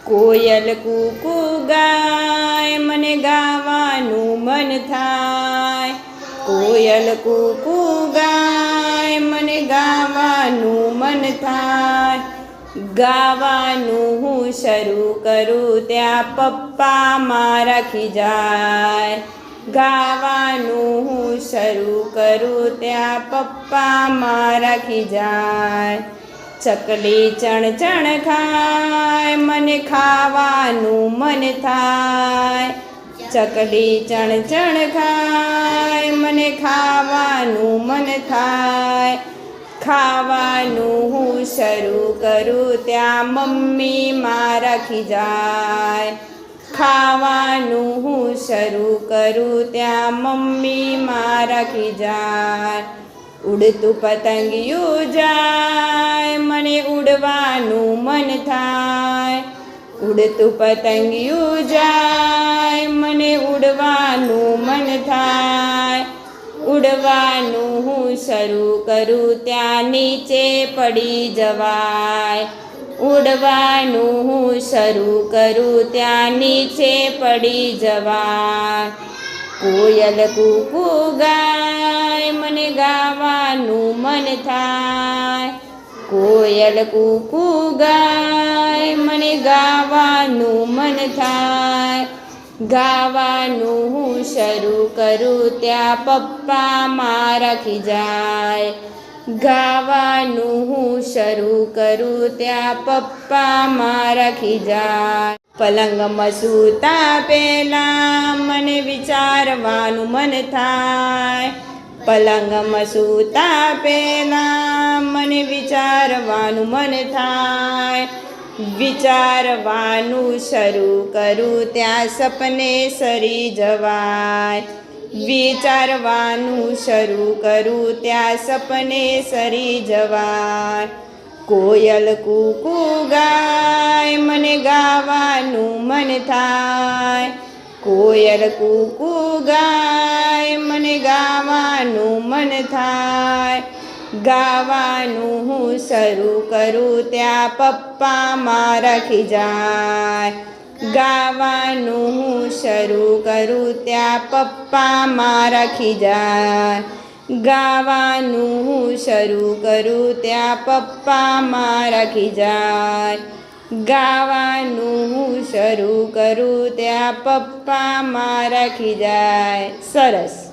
કોયલ કૂકુ ગાય મને ગાવાનું મન થાય। કોયલ કૂકુ ગાય મને ગાવાનું મન થાય। ગાવાનું હું શરૂ કરું ત્યાં પપ્પા મારા ખીજાય। ગાવાનું હું શરૂ કરું ત્યાં પપ્પા મારા ખીજાય। ચકલી ચણ ચણ ખાય મને ખાવાનું મન થાય। ચકલી ચણ ચણ ખાય મને ખાવાનું મન થાય। ખાવાનું હું શરૂ કરું ત્યાં મમ્મી મારા ખીજાય। ખાવાનું હું શરૂ કરું ત્યાં મમ્મી મારા ખીજાય। ઉડતું પતંગિયું જાય મને ઉડવાનું મન થાય। ઉડતું પતંગિયું જાય મને ઉડવાનું મન થાય। ઉડવાનું હું શરૂ કરું ત્યાં નીચે પડી જવાય। ઉડવાનું હું શરૂ કરું ત્યાં નીચે પડી જવાય। કોયલ કૂકુ ગાય મને ગાવાનું મન થાય। કોયલ કૂકુ ગાય મને ગાવાનું મન થાય। ગાવાનું હું શરૂ કરું ત્યાં પપ્પા મારા ખીજાય। ગાવાનું હું શરૂ કરું ત્યાં પપ્પા મારા ખીજાય। પલંગમાં સૂતા પહેલાં મને વિચારવાનું મન થાય। પલંગમાં સૂતા પહેલાં મને વિચારવાનું મન થાય। વિચારવાનું શરૂ કરું ત્યાં સપને સરી જવાય। વિચારવાનું શરૂ કરું ત્યાં સપને સરી જવાય। કોયલ કૂકુ ગાય મને ગાવાનું મન થાય। કોયલ કૂકુ ગાય મને ગાવાનું મન થાય। ગાવાનું હું શરૂ કરું ત્યાં પપ્પા મારા ખીજાય। ગાવાનું હું શરૂ કરું ત્યાં પપ્પા મારા ખીજાય। ગાવાનું હું શરૂ કરું ત્યાં પપ્પા મારા ખીજાય। ગાવાનું હું શરૂ કરું ત્યાં પપ્પા મારા ખીજાય। સરસ।